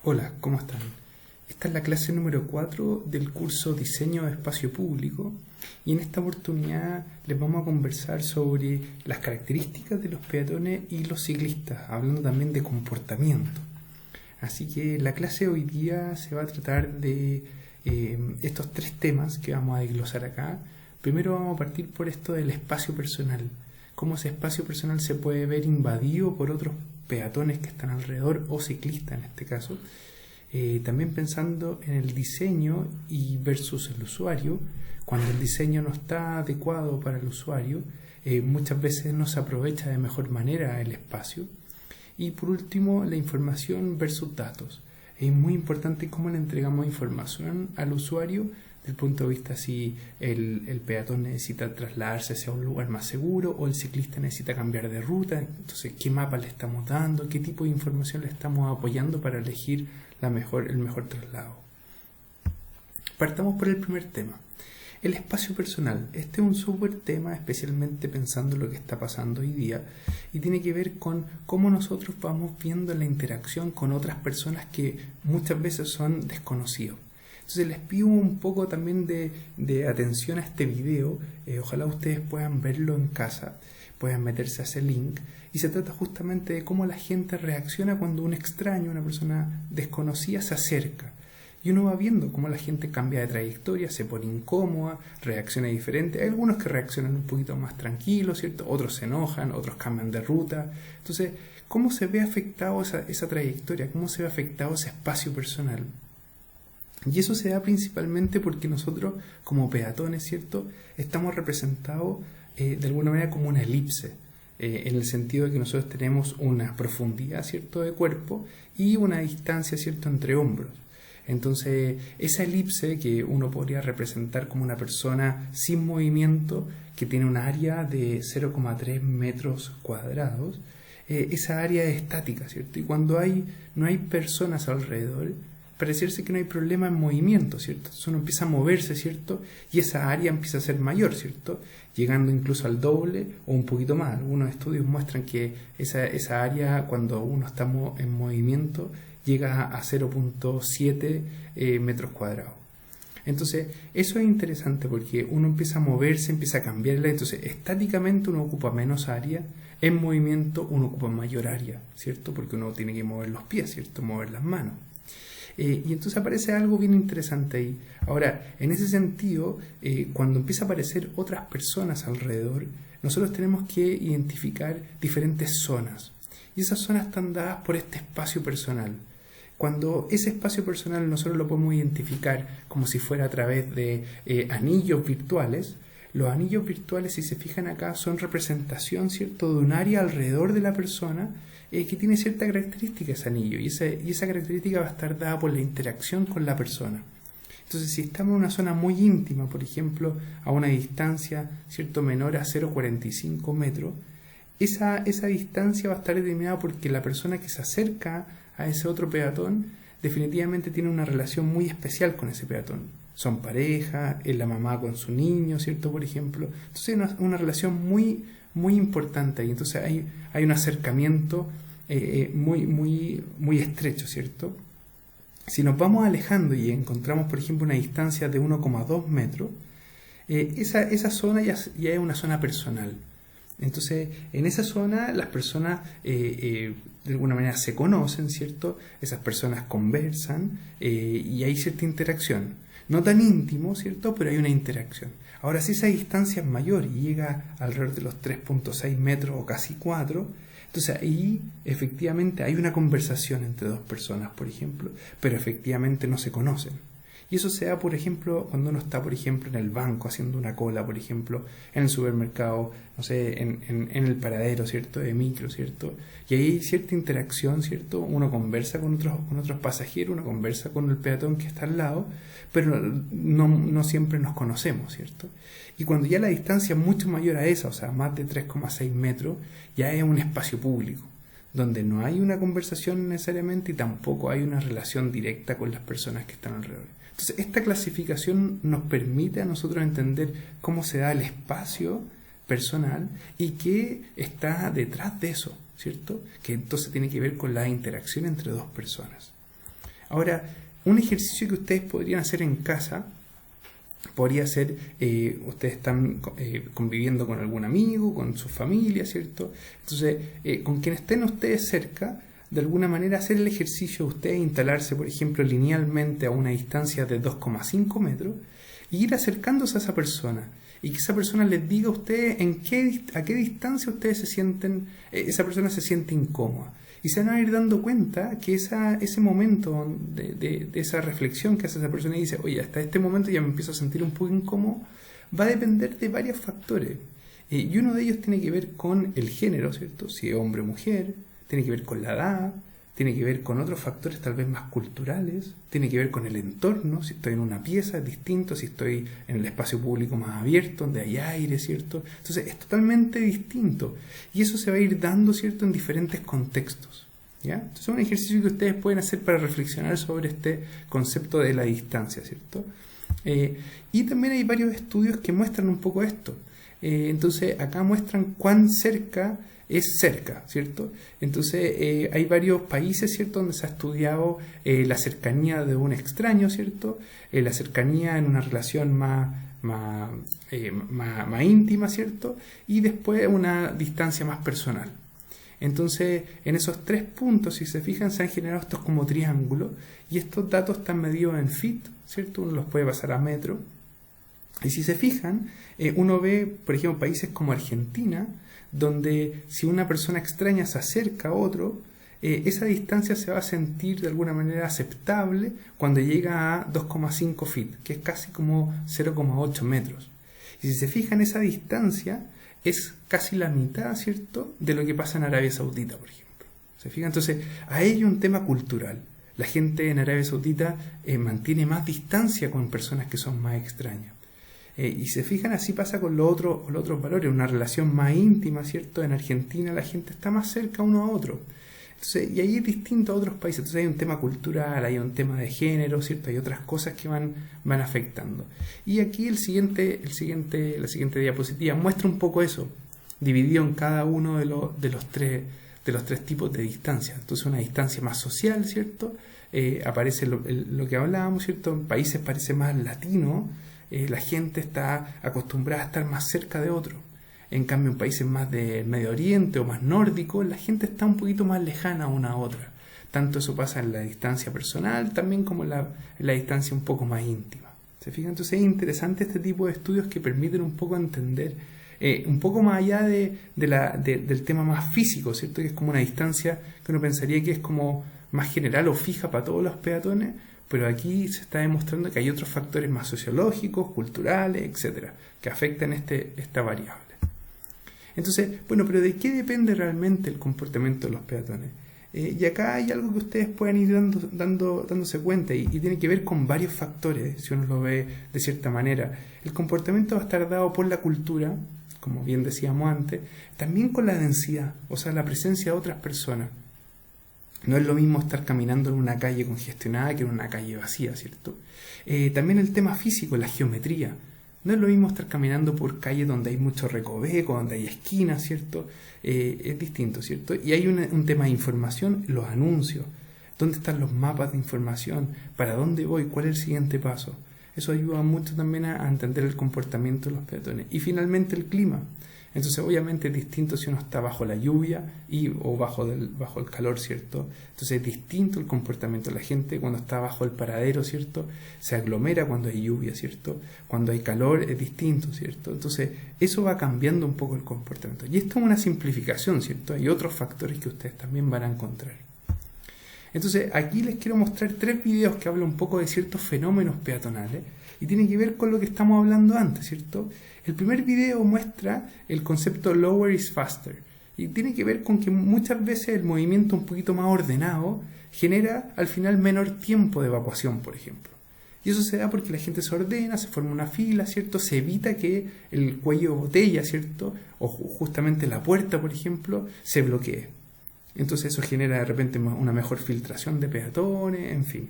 Hola, ¿cómo están? Esta es la clase número 4 del curso Diseño de Espacio Público y en esta oportunidad les vamos a conversar sobre las características de los peatones y los ciclistas, hablando también de comportamiento. Así que la clase hoy día se va a tratar de estos tres temas que vamos a desglosar acá. Primero vamos a partir por esto del espacio personal, cómo ese espacio personal se puede ver invadido por otros peatones que están alrededor o ciclistas en este caso. También pensando en el diseño y versus el usuario. Cuando el diseño no está adecuado para el usuario, muchas veces no se aprovecha de mejor manera el espacio. Y por último, la información versus datos. Es muy importante cómo le entregamos información al usuario desde el punto de vista si el peatón necesita trasladarse hacia un lugar más seguro o el ciclista necesita cambiar de ruta. Entonces, ¿qué mapa le estamos dando? ¿Qué tipo de información le estamos apoyando para elegir el mejor traslado? Partamos por el primer tema. El espacio personal. Este es un súper tema, especialmente pensando en lo que está pasando hoy día, y tiene que ver con cómo nosotros vamos viendo la interacción con otras personas que muchas veces son desconocidos. Entonces les pido un poco también de atención a este video. Ojalá ustedes puedan verlo en casa, puedan meterse a ese link, y se trata justamente de cómo la gente reacciona cuando un extraño, una persona desconocida, se acerca. Y uno va viendo cómo la gente cambia de trayectoria, se pone incómoda, reacciona diferente. Hay algunos que reaccionan un poquito más tranquilos, ¿cierto? Otros se enojan, otros cambian de ruta. Entonces, ¿cómo se ve afectado esa trayectoria? ¿Cómo se ve afectado ese espacio personal? Y eso se da principalmente porque nosotros, como peatones, ¿cierto?, estamos representados de alguna manera como una elipse, en el sentido de que nosotros tenemos una profundidad, ¿cierto?, de cuerpo y una distancia, ¿cierto?, entre hombros. Entonces, esa elipse que uno podría representar como una persona sin movimiento, que tiene un área de 0,3 metros cuadrados, esa área es estática, ¿cierto? Y cuando no hay personas alrededor, parecerse que no hay problema en movimiento, ¿cierto? Entonces uno empieza a moverse, ¿cierto? Y esa área empieza a ser mayor, ¿cierto? Llegando incluso al doble o un poquito más. Algunos estudios muestran que esa área, cuando uno está en movimiento, llega a 0,7 metros cuadrados. Entonces, eso es interesante porque uno empieza a moverse, empieza a cambiarla. Entonces, estáticamente uno ocupa menos área, en movimiento uno ocupa mayor área, ¿cierto? Porque uno tiene que mover los pies, ¿cierto? Mover las manos. Y entonces aparece algo bien interesante ahí. Ahora, en ese sentido, cuando empieza a aparecer otras personas alrededor, nosotros tenemos que identificar diferentes zonas. Y esas zonas están dadas por este espacio personal. Cuando ese espacio personal nosotros lo podemos identificar como si fuera a través de anillos virtuales, los anillos virtuales, si se fijan acá, son representación, ¿cierto?, de un área alrededor de la persona que tiene cierta característica ese anillo, y esa característica va a estar dada por la interacción con la persona. Entonces, si estamos en una zona muy íntima, por ejemplo, a una distancia, ¿cierto?, menor a 0,45 metros, esa distancia va a estar determinada porque la persona que se acerca a ese otro peatón definitivamente tiene una relación muy especial con ese peatón. Son pareja, es la mamá con su niño, ¿cierto?, por ejemplo. Entonces hay una relación muy, muy importante y entonces hay un acercamiento muy estrecho, ¿cierto? Si nos vamos alejando y encontramos, por ejemplo, una distancia de 1,2 metros, esa zona ya es una zona personal. Entonces, en esa zona las personas de alguna manera se conocen, ¿cierto? Esas personas conversan y hay cierta interacción. No tan íntimo, ¿cierto?, pero hay una interacción. Ahora, si esa distancia es mayor y llega alrededor de los 3,6 metros o casi 4, entonces ahí efectivamente hay una conversación entre dos personas, por ejemplo, pero efectivamente no se conocen. Y eso se da, por ejemplo, cuando uno está, por ejemplo, en el banco haciendo una cola, por ejemplo, en el supermercado, no sé, en el paradero, ¿cierto?, de micro, ¿cierto? Y ahí hay cierta interacción, ¿cierto? Uno conversa con otros pasajeros, uno conversa con el peatón que está al lado, pero no siempre nos conocemos, ¿cierto? Y cuando ya la distancia es mucho mayor a esa, o sea, más de 3,6 metros, ya es un espacio público, donde no hay una conversación necesariamente y tampoco hay una relación directa con las personas que están alrededor. Entonces, esta clasificación nos permite a nosotros entender cómo se da el espacio personal y qué está detrás de eso, ¿cierto? Que entonces tiene que ver con la interacción entre dos personas. Ahora, un ejercicio que ustedes podrían hacer en casa podría ser, ustedes están conviviendo con algún amigo, con su familia, ¿cierto? Entonces, con quien estén ustedes cerca, de alguna manera hacer el ejercicio de ustedes instalarse, por ejemplo, linealmente a una distancia de 2,5 metros y ir acercándose a esa persona y que esa persona les diga a ustedes a qué distancia ustedes se sienten, esa persona se siente incómoda. Y se van a ir dando cuenta que ese momento de esa reflexión que hace esa persona y dice, oye, hasta este momento ya me empiezo a sentir un poco incómodo, va a depender de varios factores. Y uno de ellos tiene que ver con el género, ¿cierto? Si es hombre o mujer, tiene que ver con la edad, tiene que ver con otros factores tal vez más culturales, tiene que ver con el entorno, si estoy en una pieza es distinto, si estoy en el espacio público más abierto, donde hay aire, ¿cierto? Entonces es totalmente distinto y eso se va a ir dando, ¿cierto?, en diferentes contextos, ¿ya? Entonces es un ejercicio que ustedes pueden hacer para reflexionar sobre este concepto de la distancia, ¿cierto? Y también hay varios estudios que muestran un poco esto. Entonces acá muestran cuán cerca es cerca, ¿cierto? Entonces hay varios países, ¿cierto?, donde se ha estudiado la cercanía de un extraño, ¿cierto? La cercanía en una relación más íntima, ¿cierto? Y después una distancia más personal. Entonces, en esos 3 puntos, si se fijan, se han generado estos como triángulos y estos datos están medidos en feet, ¿cierto? Uno los puede pasar a metro. Y si se fijan, uno ve, por ejemplo, países como Argentina, donde si una persona extraña se acerca a otro, esa distancia se va a sentir de alguna manera aceptable cuando llega a 2,5 feet, que es casi como 0,8 metros. Y si se fijan, esa distancia es casi la mitad, ¿cierto?, de lo que pasa en Arabia Saudita, por ejemplo. ¿Se fijan? Entonces, ahí hay un tema cultural. La gente en Arabia Saudita mantiene más distancia con personas que son más extrañas. Y se fijan, así pasa con los otros valores, una relación más íntima, ¿cierto? En Argentina la gente está más cerca uno a otro. Entonces, y ahí es distinto a otros países. Entonces hay un tema cultural, hay un tema de género, ¿cierto? Hay otras cosas que van afectando. Y aquí la siguiente diapositiva muestra un poco eso, dividido en cada uno de los tres tipos de distancia. Entonces una distancia más social, ¿cierto? Aparece lo que hablábamos, ¿cierto? En países parece más latino. La gente está acostumbrada a estar más cerca de otro. En cambio, en países más de Medio Oriente o más nórdicos, la gente está un poquito más lejana una a otra. Tanto eso pasa en la distancia personal, también como en la distancia un poco más íntima. ¿Se fijan? Entonces es interesante este tipo de estudios que permiten un poco entender, un poco más allá del tema más físico, ¿cierto? Que es como una distancia que uno pensaría que es como más general o fija para todos los peatones, pero aquí se está demostrando que hay otros factores más sociológicos, culturales, etcétera, que afectan esta variable. Entonces, bueno, pero ¿de qué depende realmente el comportamiento de los peatones? Y acá hay algo que ustedes pueden ir dándose cuenta y tiene que ver con varios factores, si uno lo ve de cierta manera. El comportamiento va a estar dado por la cultura, como bien decíamos antes, también con la densidad, o sea, la presencia de otras personas. No es lo mismo estar caminando en una calle congestionada que en una calle vacía, ¿cierto? También el tema físico, la geometría. No es lo mismo estar caminando por calles donde hay mucho recoveco, donde hay esquinas, ¿cierto? Es distinto, ¿cierto? Y hay un tema de información, los anuncios. ¿Dónde están los mapas de información? ¿Para dónde voy? ¿Cuál es el siguiente paso? Eso ayuda mucho también a entender el comportamiento de los peatones. Y finalmente el clima. Entonces, obviamente es distinto si uno está bajo la lluvia o bajo el calor, ¿cierto? Entonces es distinto el comportamiento de la gente cuando está bajo el paradero, ¿cierto? Se aglomera cuando hay lluvia, ¿cierto? Cuando hay calor es distinto, ¿cierto? Entonces eso va cambiando un poco el comportamiento. Y esto es una simplificación, ¿cierto? Hay otros factores que ustedes también van a encontrar. Entonces aquí les quiero mostrar 3 videos que hablan un poco de ciertos fenómenos peatonales y tienen que ver con lo que estamos hablando antes, ¿cierto? El primer video muestra el concepto lower is faster y tiene que ver con que muchas veces el movimiento un poquito más ordenado genera al final menor tiempo de evacuación, por ejemplo. Y eso se da porque la gente se ordena, se forma una fila, ¿cierto? Se evita que el cuello de botella, ¿cierto? O justamente la puerta, por ejemplo, se bloquee. Entonces eso genera de repente una mejor filtración de peatones, en fin.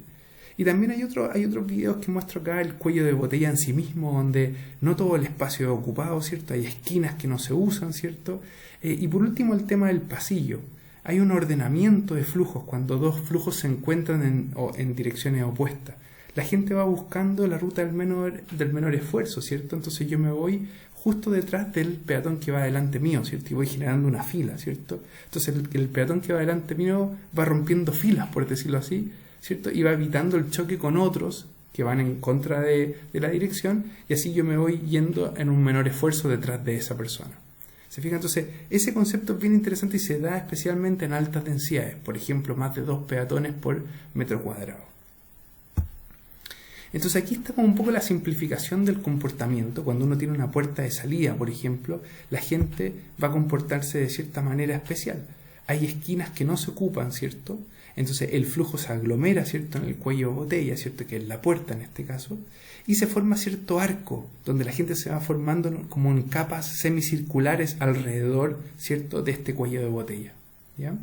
Y también hay otros videos que muestro acá el cuello de botella en sí mismo, donde no todo el espacio es ocupado, ¿cierto? Hay esquinas que no se usan, ¿cierto? Y por último el tema del pasillo. hay un ordenamiento de flujos cuando dos flujos se encuentran en direcciones opuestas. La gente va buscando la ruta del menor esfuerzo, ¿cierto? Entonces yo me voy justo detrás del peatón que va delante mío, ¿cierto? Y voy generando una fila, ¿cierto? Entonces el peatón que va delante mío va rompiendo filas, por decirlo así, ¿cierto? Y va evitando el choque con otros que van en contra de la dirección, y así yo me voy yendo en un menor esfuerzo detrás de esa persona. ¿Se fijan? Entonces, ese concepto es bien interesante y se da especialmente en altas densidades, por ejemplo, más de 2 peatones por metro cuadrado. Entonces aquí está como un poco la simplificación del comportamiento. Cuando uno tiene una puerta de salida, por ejemplo, la gente va a comportarse de cierta manera especial. Hay esquinas que no se ocupan, ¿cierto? Entonces el flujo se aglomera, ¿cierto?, en el cuello de botella, ¿cierto?, que es la puerta en este caso, y se forma cierto arco, donde la gente se va formando como en capas semicirculares alrededor, ¿cierto?, de este cuello de botella, ¿ya?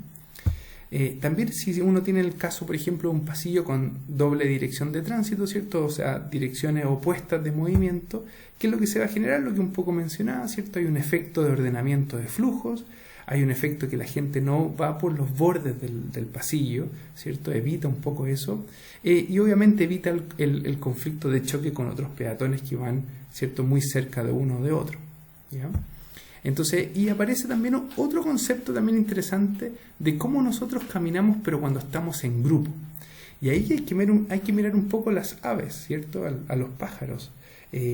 También si uno tiene el caso, por ejemplo, de un pasillo con doble dirección de tránsito, ¿cierto? O sea, direcciones opuestas de movimiento, ¿qué es lo que se va a generar? Lo que un poco mencionaba, ¿cierto? Hay un efecto de ordenamiento de flujos, hay un efecto que la gente no va por los bordes del pasillo, ¿cierto? Evita un poco eso, y obviamente evita el conflicto de choque con otros peatones que van, ¿cierto?, muy cerca de uno o de otro, ¿ya? Entonces, y aparece también otro concepto también interesante de cómo nosotros caminamos, pero cuando estamos en grupo. Y ahí hay que mirar un poco las aves, ¿cierto?, a los pájaros.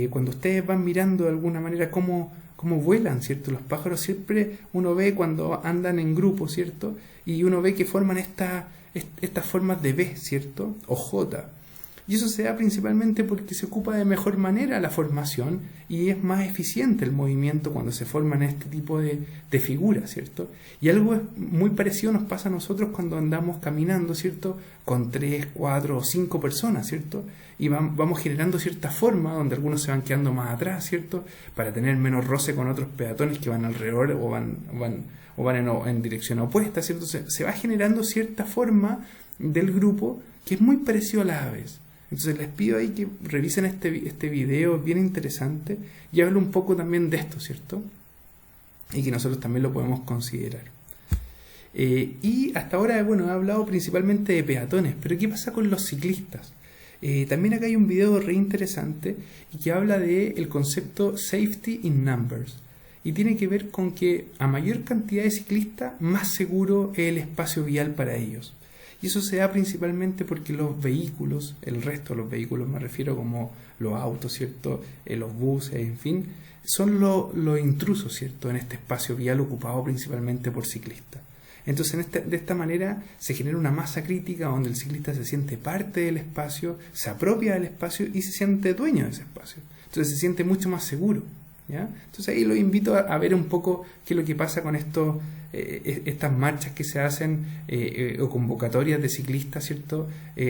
Cuando ustedes van mirando de alguna manera cómo vuelan, ¿cierto? Los pájaros siempre uno ve cuando andan en grupo, ¿cierto? Y uno ve que forman estas formas de V, ¿cierto?, o J. Y eso se da principalmente porque se ocupa de mejor manera la formación y es más eficiente el movimiento cuando se forman este tipo de figuras, ¿cierto? Y algo muy parecido nos pasa a nosotros cuando andamos caminando, ¿cierto?, con 3, 4 o 5 personas, ¿cierto? Y vamos generando cierta forma donde algunos se van quedando más atrás, ¿cierto?, para tener menos roce con otros peatones que van alrededor o van en dirección opuesta, ¿cierto? Se va generando cierta forma del grupo que es muy parecido a las aves. Entonces les pido ahí que revisen este video bien interesante y hablo un poco también de esto, ¿cierto? Y que nosotros también lo podemos considerar. Y hasta ahora, bueno, he hablado principalmente de peatones, pero ¿qué pasa con los ciclistas? También acá hay un video re interesante y que habla del concepto Safety in Numbers. Y tiene que ver con que a mayor cantidad de ciclistas, más seguro es el espacio vial para ellos. Y eso se da principalmente porque los vehículos, el resto de los vehículos, me refiero como los autos, ¿cierto?, los buses, en fin, son los intrusos, ¿cierto?, en este espacio vial ocupado principalmente por ciclistas. Entonces, de esta manera se genera una masa crítica donde el ciclista se siente parte del espacio, se apropia del espacio y se siente dueño de ese espacio. Entonces se siente mucho más seguro, ¿ya? Entonces ahí los invito a ver un poco qué es lo que pasa con estas marchas que se hacen o convocatorias de ciclistas, ¿cierto?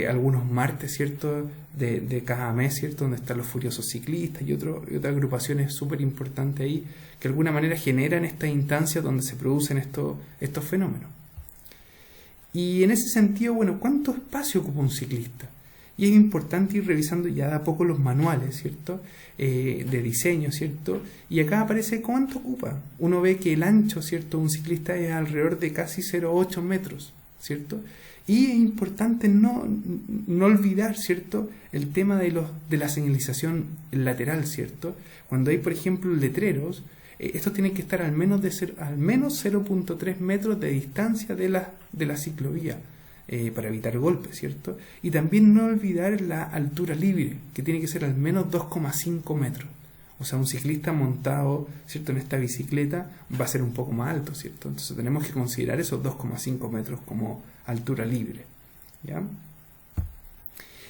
Algunos martes, ¿cierto?, de cada mes, ¿cierto?, donde están los furiosos ciclistas y otras agrupaciones súper importantes ahí que de alguna manera generan estas instancias donde se producen estos fenómenos. Y en ese sentido, bueno, ¿cuánto espacio ocupa un ciclista? Y es importante ir revisando ya de a poco los manuales, ¿cierto?, de diseño, ¿cierto? Y acá aparece cuánto ocupa. Uno ve que el ancho, ¿cierto?, de un ciclista es alrededor de casi 0,8 metros, ¿cierto? Y es importante no olvidar, ¿cierto?, el tema de la señalización lateral, ¿cierto? Cuando hay, por ejemplo, letreros, estos tienen que estar al menos 0,3 metros de distancia de la ciclovía. Para evitar golpes, ¿cierto? Y también no olvidar la altura libre, que tiene que ser al menos 2,5 metros. O sea, un ciclista montado, ¿cierto?, en esta bicicleta va a ser un poco más alto, ¿cierto? Entonces tenemos que considerar esos 2,5 metros como altura libre, ¿ya?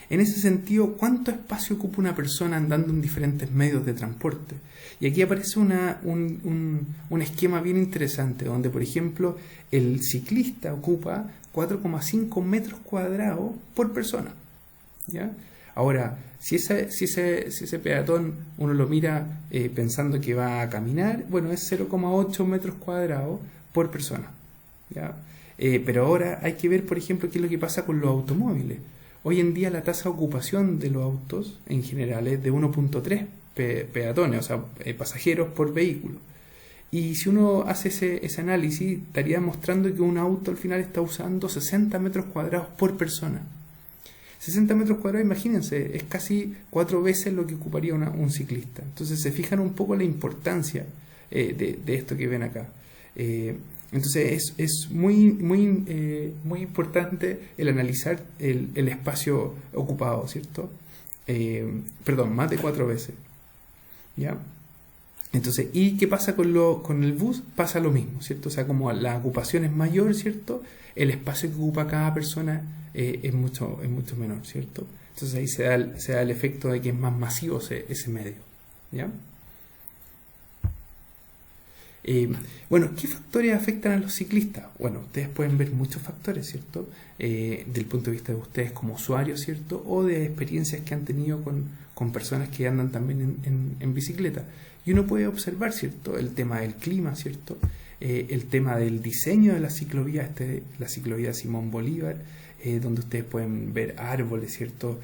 En ese sentido, ¿cuánto espacio ocupa una persona andando en diferentes medios de transporte? Y aquí aparece un esquema bien interesante, donde, por ejemplo, el ciclista ocupa 4,5 metros cuadrados por persona, ¿ya? Ahora, si ese peatón uno lo mira pensando que va a caminar, bueno, es 0,8 metros cuadrados por persona, ¿ya? Pero ahora hay que ver, por ejemplo, qué es lo que pasa con los automóviles. Hoy en día la tasa de ocupación de los autos en general es de 1,3 peatones, o sea, pasajeros por vehículo. Y si uno hace ese análisis, estaría mostrando que un auto al final está usando 60 metros cuadrados por persona. 60 metros cuadrados, imagínense, es casi 4 veces lo que ocuparía un ciclista. Entonces se fijan un poco la importancia de esto que ven acá. Entonces es muy importante el analizar el espacio ocupado, ¿cierto? Perdón, más de 4 veces. ¿Ya? Entonces, ¿y qué pasa con el bus? Pasa lo mismo, ¿cierto? O sea, como la ocupación es mayor, ¿cierto? El espacio que ocupa cada persona es mucho menor, ¿cierto? Entonces ahí se da el efecto de que es más masivo ese medio, ¿ya? Bueno, ¿qué factores afectan a los ciclistas? Bueno, ustedes pueden ver muchos factores, ¿cierto? Del punto de vista de ustedes como usuarios, ¿cierto? O de experiencias que han tenido con personas que andan también en bicicleta. Y uno puede observar, ¿cierto? El tema del clima, ¿cierto? El tema del diseño de la ciclovía, la ciclovía Simón Bolívar, donde ustedes pueden ver árboles, ¿cierto?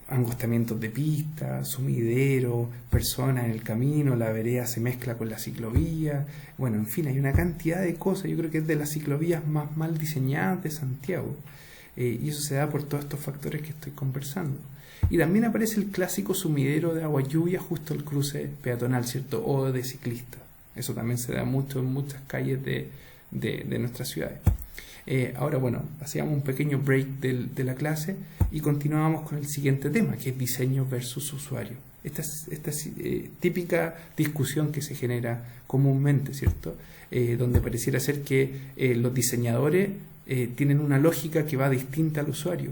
Angostamientos de pistas, sumideros, personas en el camino, la vereda se mezcla con la ciclovía, bueno, en fin, hay una cantidad de cosas. Yo creo que es de las ciclovías más mal diseñadas de Santiago, y eso se da por todos estos factores que estoy conversando. Y también aparece el clásico sumidero de agua lluvia justo al cruce peatonal, ¿cierto? O de ciclistas. Eso también se da mucho en muchas calles de nuestras ciudades. Ahora, bueno, hacíamos un pequeño break de la clase y continuábamos con el siguiente tema, que es diseño versus usuario. Esta típica discusión que se genera comúnmente, ¿cierto? Donde pareciera ser que los diseñadores tienen una lógica que va distinta al usuario.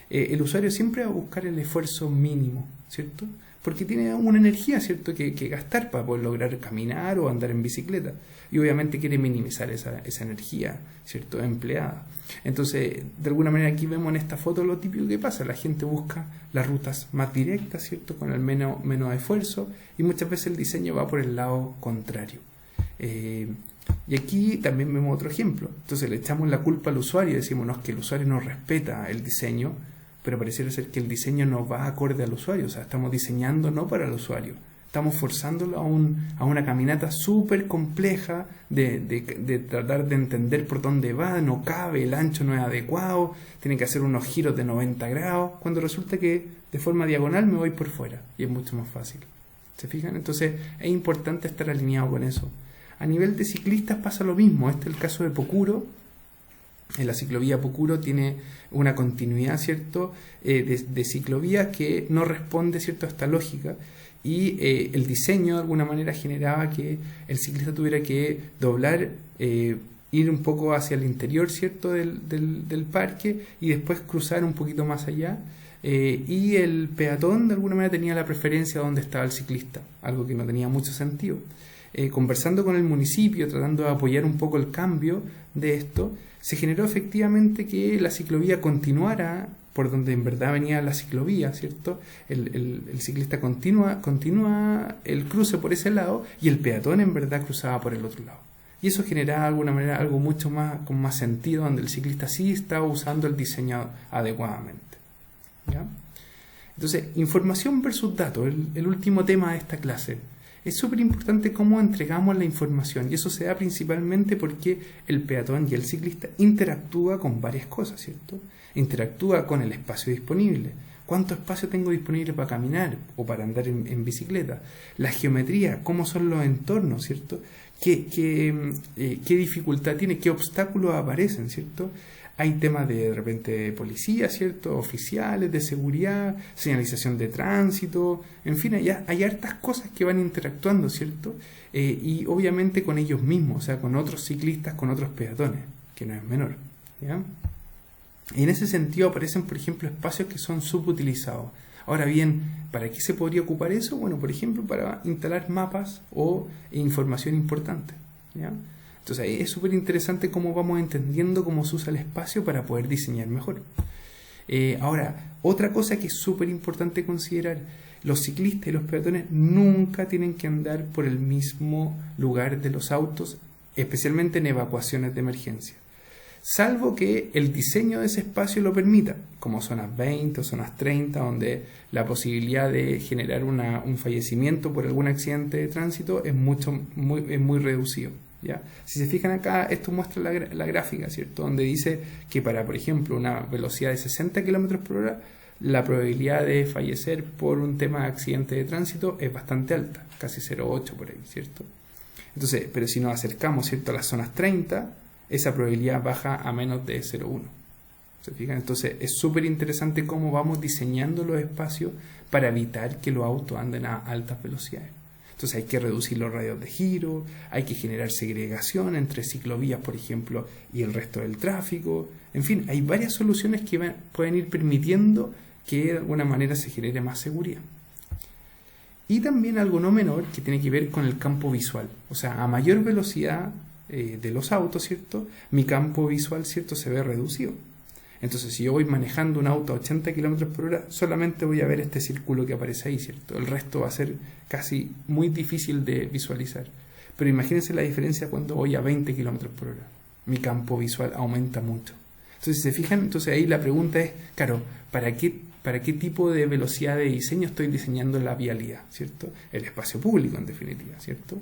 El usuario siempre va a buscar el esfuerzo mínimo, ¿cierto? Porque tiene una energía, ¿cierto?, que gastar para poder lograr caminar o andar en bicicleta. Y obviamente quiere minimizar esa energía, ¿cierto?, empleada. Entonces, de alguna manera aquí vemos en esta foto lo típico que pasa. La gente busca las rutas más directas, ¿cierto?, con el menos esfuerzo, y muchas veces el diseño va por el lado contrario. Y aquí también vemos otro ejemplo. Entonces le echamos la culpa al usuario y decimos, no, es que el usuario no respeta el diseño, pero pareciera ser que el diseño no va acorde al usuario. O sea, estamos diseñando no para el usuario, estamos forzándolo a una caminata súper compleja de tratar de entender por dónde va, no cabe, el ancho no es adecuado, tiene que hacer unos giros de 90 grados, cuando resulta que de forma diagonal me voy por fuera y es mucho más fácil. ¿Se fijan? Entonces es importante estar alineado con eso. A nivel de ciclistas pasa lo mismo. Este es el caso de Pocuro. En la ciclovía Pocuro tiene una continuidad, ¿cierto?, de ciclovía que no responde, ¿cierto?, a esta lógica, y el diseño de alguna manera generaba que el ciclista tuviera que doblar, ir un poco hacia el interior, ¿cierto?, del parque y después cruzar un poquito más allá, y el peatón de alguna manera tenía la preferencia donde estaba el ciclista, algo que no tenía mucho sentido. Conversando con el municipio, tratando de apoyar un poco el cambio de esto, se generó efectivamente que la ciclovía continuara por donde en verdad venía la ciclovía, ¿cierto? El ciclista continúa el cruce por ese lado y el peatón en verdad cruzaba por el otro lado. Y eso generaba de alguna manera algo mucho más con más sentido, donde el ciclista sí estaba usando el diseño adecuadamente, ¿ya? Entonces, información versus datos, el último tema de esta clase. Es súper importante cómo entregamos la información, y eso se da principalmente porque el peatón y el ciclista interactúa con varias cosas, ¿cierto? Interactúa con el espacio disponible. ¿Cuánto espacio tengo disponible para caminar o para andar en bicicleta? La geometría, cómo son los entornos, ¿cierto? ¿Qué dificultad tiene? ¿Qué obstáculos aparecen, ¿cierto? Hay temas de repente policía, ¿cierto?, oficiales de seguridad, señalización de tránsito, en fin, hay hartas cosas que van interactuando, ¿cierto? Y obviamente con ellos mismos, o sea, con otros ciclistas, con otros peatones, que no es menor, ¿ya? Y en ese sentido aparecen, por ejemplo, espacios que son subutilizados. Ahora bien, ¿para qué se podría ocupar eso? Bueno, por ejemplo, para instalar mapas o información importante, ¿ya? Entonces es súper interesante cómo vamos entendiendo cómo se usa el espacio para poder diseñar mejor. Ahora, otra cosa que es súper importante considerar, los ciclistas y los peatones nunca tienen que andar por el mismo lugar de los autos, especialmente en evacuaciones de emergencia. salvo que el diseño de ese espacio lo permita, como zonas 20 o zonas 30, donde la posibilidad de generar un fallecimiento por algún accidente de tránsito es muy reducido, ¿ya? Si se fijan acá, esto muestra la gráfica, ¿cierto? Donde dice que para, por ejemplo, una velocidad de 60 km por hora, la probabilidad de fallecer por un tema de accidente de tránsito es bastante alta, casi 0,8 por ahí, ¿cierto? Entonces, pero si nos acercamos, ¿cierto?, a las zonas 30, esa probabilidad baja a menos de 0,1. ¿Se fijan? Entonces, es súper interesante cómo vamos diseñando los espacios para evitar que los autos anden a altas velocidades. Entonces, hay que reducir los radios de giro, hay que generar segregación entre ciclovías, por ejemplo, y el resto del tráfico. En fin, hay varias soluciones que pueden ir permitiendo que de alguna manera se genere más seguridad. Y también algo no menor que tiene que ver con el campo visual. O sea, a mayor velocidad de los autos, ¿cierto?, mi campo visual, ¿cierto?, se ve reducido. Entonces, si yo voy manejando un auto a 80 km por hora, solamente voy a ver este círculo que aparece ahí, ¿cierto? El resto va a ser casi muy difícil de visualizar. Pero imagínense la diferencia cuando voy a 20 km por hora. Mi campo visual aumenta mucho. Entonces, si se fijan, entonces ahí la pregunta es, claro, ¿para qué tipo de velocidad de diseño estoy diseñando la vialidad, ¿cierto? El espacio público, en definitiva, ¿cierto?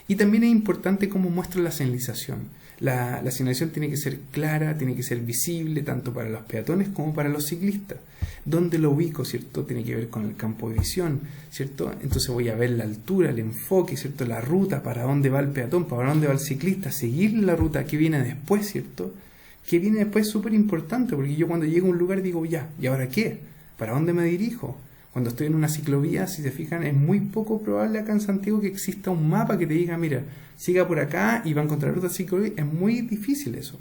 Y también es importante cómo muestra la señalización. La señalización tiene que ser clara, tiene que ser visible, tanto para los peatones como para los ciclistas. ¿Dónde lo ubico, cierto? Tiene que ver con el campo de visión, ¿cierto? Entonces voy a ver la altura, el enfoque, ¿cierto? La ruta, para dónde va el peatón, para dónde va el ciclista, seguir la ruta que viene después, ¿cierto? Que viene después es súper importante, porque yo cuando llego a un lugar digo, ya, ¿y ahora qué? ¿Para dónde me dirijo? Cuando estoy en una ciclovía, si se fijan, es muy poco probable acá en Santiago que exista un mapa que te diga, mira, siga por acá y va a encontrar otra ciclovía. Es muy difícil eso.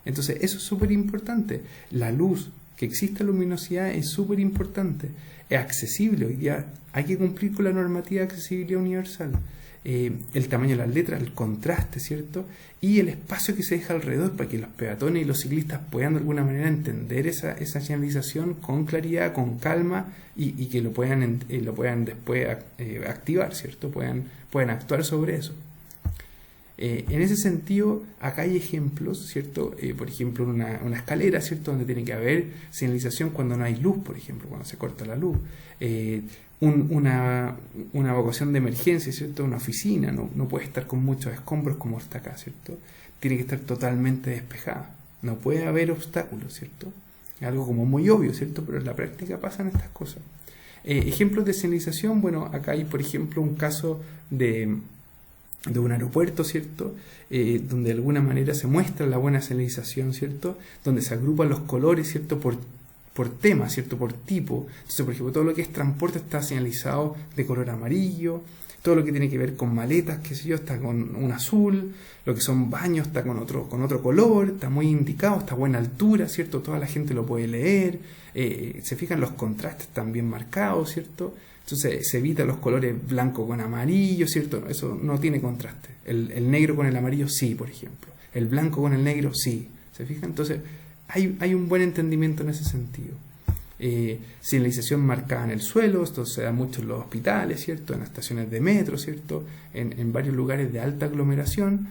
Entonces, eso es súper importante. La luz, que exista luminosidad, es súper importante. Es accesible. Hoy día hay que cumplir con la normativa de accesibilidad universal. El tamaño de las letras, el contraste, ¿cierto? Y el espacio que se deja alrededor para que los peatones y los ciclistas puedan de alguna manera entender esa señalización con claridad, con calma y que lo puedan después activar, ¿cierto? Puedan actuar sobre eso. En ese sentido, acá hay ejemplos, ¿cierto? Por ejemplo, una escalera, ¿cierto?, donde tiene que haber señalización cuando no hay luz, por ejemplo, cuando se corta la luz. Una evacuación de emergencia, ¿cierto? Una oficina no puede estar con muchos escombros como está acá, ¿cierto? Tiene que estar totalmente despejada. No puede haber obstáculos, ¿cierto? Es algo como muy obvio, ¿cierto? Pero en la práctica pasan estas cosas. Ejemplos de señalización, bueno, acá hay, por ejemplo, un caso de un aeropuerto, ¿cierto? Donde de alguna manera se muestra la buena señalización, ¿cierto? Donde se agrupan los colores, ¿cierto? Por tema, ¿cierto? Por tipo. Entonces, por ejemplo, todo lo que es transporte está señalizado de color amarillo, todo lo que tiene que ver con maletas, qué sé yo, está con un azul, lo que son baños está con otro color, está muy indicado, está a buena altura, ¿cierto? Toda la gente lo puede leer, se fijan, los contrastes están bien marcados, ¿cierto? Entonces se evita los colores blanco con amarillo, ¿cierto? Eso no tiene contraste. El negro con el amarillo sí, por ejemplo. El blanco con el negro sí. ¿Se fijan? Entonces hay un buen entendimiento en ese sentido. Señalización marcada en el suelo, esto se da mucho en los hospitales, ¿cierto? En las estaciones de metro, ¿cierto? En varios lugares de alta aglomeración.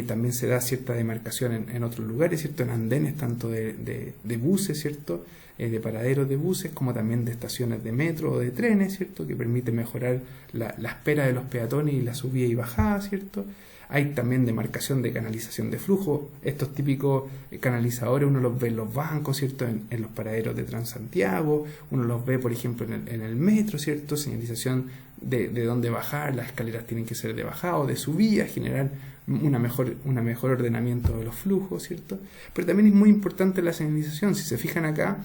También se da cierta demarcación en otros lugares, ¿cierto? En andenes tanto de buses, ¿cierto? De paraderos de buses, como también de estaciones de metro o de trenes, ¿cierto? Que permite mejorar la espera de los peatones y la subida y bajada, ¿cierto? Hay también demarcación de canalización de flujo. Estos típicos canalizadores uno los ve en los bancos, ¿cierto? En los paraderos de Transantiago, uno los ve, por ejemplo, en el metro, ¿cierto? Señalización de dónde bajar, las escaleras tienen que ser de bajada o de subida, generar un mejor ordenamiento de los flujos, ¿cierto? Pero también es muy importante la señalización. Si se fijan acá,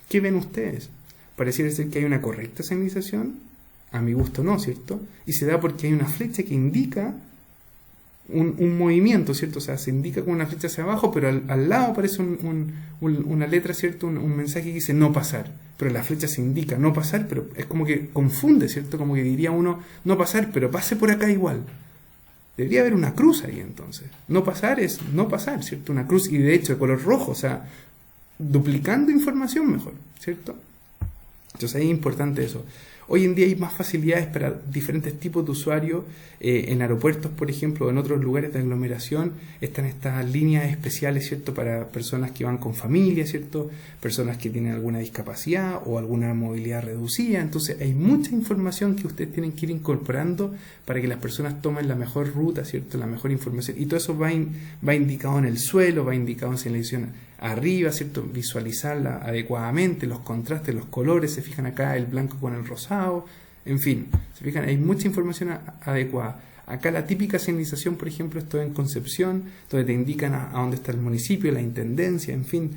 ¿qué ven ustedes? Pareciera ser que hay una correcta señalización, a mi gusto no, ¿cierto? Y se da porque hay una flecha que indica un movimiento, ¿cierto? O sea, se indica con una flecha hacia abajo, pero al lado aparece una letra, ¿cierto? Un mensaje que dice no pasar, pero la flecha se indica no pasar, pero es como que confunde, ¿cierto? Como que diría uno no pasar, pero pase por acá igual. Debería haber una cruz ahí entonces. No pasar es no pasar, ¿cierto? Una cruz, y de hecho de color rojo, o sea, duplicando información mejor, ¿cierto? Entonces ahí es importante eso. Hoy en día hay más facilidades para diferentes tipos de usuarios. En aeropuertos, por ejemplo, o en otros lugares de aglomeración, están estas líneas especiales, ¿cierto?, para personas que van con familia, ¿cierto?, personas que tienen alguna discapacidad o alguna movilidad reducida. Entonces hay mucha información que ustedes tienen que ir incorporando para que las personas tomen la mejor ruta, ¿cierto?, la mejor información. Y todo eso va indicado en el suelo, va indicado en selección arriba, ¿cierto?, visualizarla adecuadamente, los contrastes, los colores, se fijan acá el blanco con el rosado, en fin, se fijan, hay mucha información adecuada. Acá la típica señalización, por ejemplo, esto en Concepción, donde te indican a dónde está el municipio, la intendencia, en fin,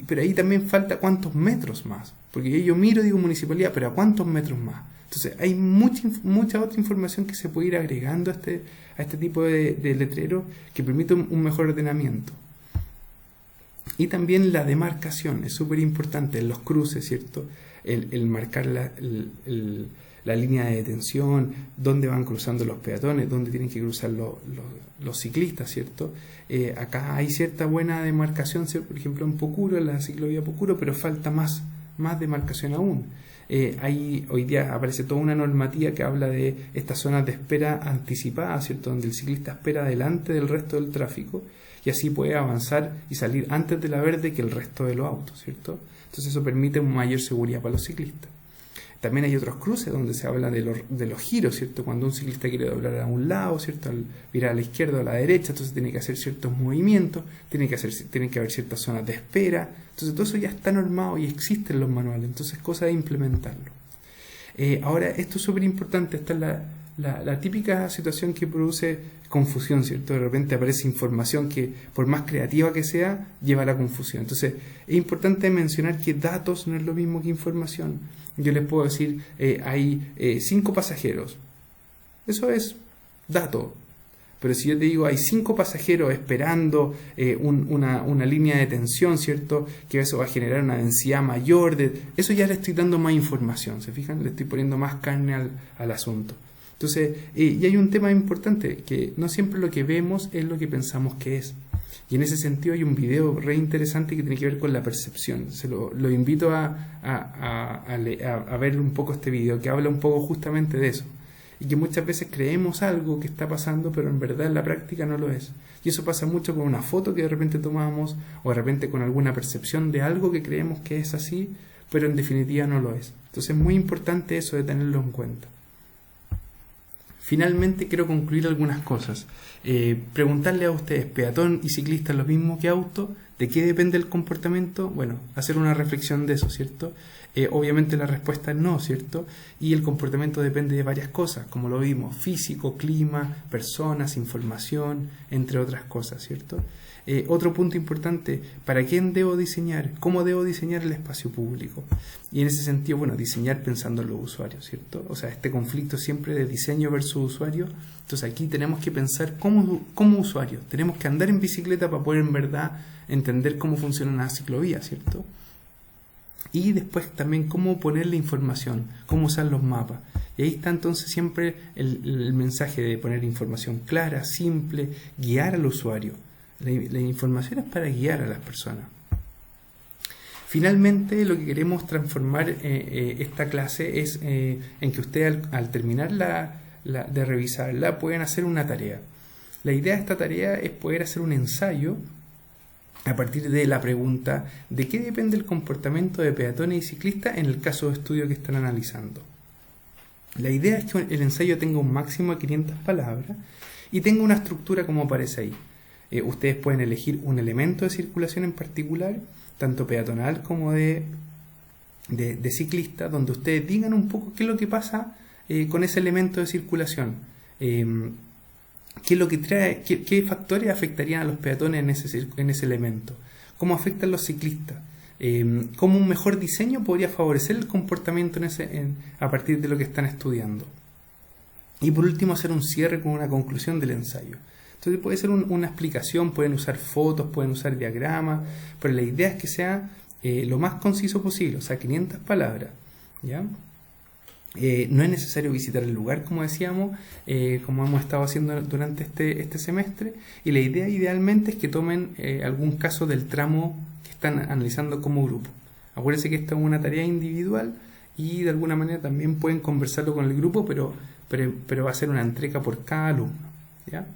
pero ahí también falta cuántos metros más, porque yo miro, digo municipalidad, pero ¿a cuántos metros más? Entonces hay mucha otra información que se puede ir agregando a este tipo de letrero que permite un mejor ordenamiento. Y también la demarcación es súper importante en los cruces, ¿cierto? El marcar la línea de detención, dónde van cruzando los peatones, dónde tienen que cruzar los ciclistas, ¿cierto? Acá hay cierta buena demarcación, ¿cierto? Por ejemplo en Pocuro, en la ciclovía Pocuro, pero falta más demarcación aún. Hoy día aparece toda una normativa que habla de estas zonas de espera anticipada, ¿cierto?, donde el ciclista espera delante del resto del tráfico y así puede avanzar y salir antes de la verde que el resto de los autos, ¿cierto? Entonces eso permite una mayor seguridad para los ciclistas. También hay otros cruces donde se habla de los giros, ¿cierto? Cuando un ciclista quiere doblar a un lado, ¿cierto?, al virar a la izquierda o a la derecha, entonces tiene que hacer ciertos movimientos, tiene que haber ciertas zonas de espera. Entonces todo eso ya está normado y existe en los manuales, entonces es cosa de implementarlo. Ahora, esto es súper importante, esta es la típica situación que produce confusión, ¿cierto? De repente aparece información que, por más creativa que sea, lleva a la confusión. Entonces, es importante mencionar que datos no es lo mismo que información. Yo les puedo decir, hay 5 pasajeros. Eso es dato. Pero si yo te digo, hay 5 pasajeros esperando una línea de tensión, ¿cierto?, que eso va a generar una densidad mayor, eso ya le estoy dando más información, ¿se fijan? Le estoy poniendo más carne al asunto. Entonces, y hay un tema importante, que no siempre lo que vemos es lo que pensamos que es. Y en ese sentido hay un video re interesante que tiene que ver con la percepción. Se lo invito a ver un poco este video, que habla un poco justamente de eso. Y que muchas veces creemos algo que está pasando, pero en verdad en la práctica no lo es. Y eso pasa mucho con una foto que de repente tomamos, o de repente con alguna percepción de algo que creemos que es así, pero en definitiva no lo es. Entonces es muy importante eso de tenerlo en cuenta. Finalmente quiero concluir algunas cosas. Preguntarle a ustedes, ¿peatón y ciclista es lo mismo que auto? ¿De qué depende el comportamiento? Bueno, hacer una reflexión de eso, ¿cierto? Obviamente la respuesta es no, ¿cierto? Y el comportamiento depende de varias cosas, como lo vimos, físico, clima, personas, información, entre otras cosas, ¿cierto? Otro punto importante, ¿para quién debo diseñar? ¿Cómo debo diseñar el espacio público? Y en ese sentido, bueno, diseñar pensando en los usuarios, ¿cierto? O sea, este conflicto siempre de diseño versus usuario. Entonces aquí tenemos que pensar como usuarios. Tenemos que andar en bicicleta para poder en verdad entender cómo funciona una ciclovía, ¿cierto? Y después también cómo ponerle información, cómo usar los mapas. Y ahí está entonces siempre el mensaje de poner información clara, simple, guiar al usuario. La información es para guiar a las personas. Finalmente, lo que queremos transformar esta clase es en que ustedes al terminar de revisarla pueden hacer una tarea. La idea de esta tarea es poder hacer un ensayo a partir de la pregunta ¿de qué depende el comportamiento de peatones y ciclistas en el caso de estudio que están analizando? La idea es que el ensayo tenga un máximo de 500 palabras y tenga una estructura como aparece ahí. Ustedes pueden elegir un elemento de circulación en particular, tanto peatonal como de ciclista, donde ustedes digan un poco qué es lo que pasa con ese elemento de circulación. ¿Qué es lo que trae? ¿Qué factores afectarían a los peatones en ese elemento? ¿Cómo afectan los ciclistas? ¿Cómo un mejor diseño podría favorecer el comportamiento a partir de lo que están estudiando? Y por último, hacer un cierre con una conclusión del ensayo. Entonces puede ser una explicación, pueden usar fotos, pueden usar diagramas, pero la idea es que sea lo más conciso posible, o sea, 500 palabras, ¿ya? No es necesario visitar el lugar, como decíamos, como hemos estado haciendo durante este semestre, y la idea idealmente es que tomen algún caso del tramo que están analizando como grupo. Acuérdense que esta es una tarea individual y de alguna manera también pueden conversarlo con el grupo, pero va a ser una entrega por cada alumno, ¿ya?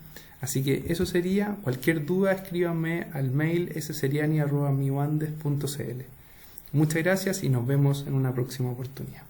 Así que eso sería. Cualquier duda, escríbanme al mail sseriani@miwandes.cl. Muchas gracias y nos vemos en una próxima oportunidad.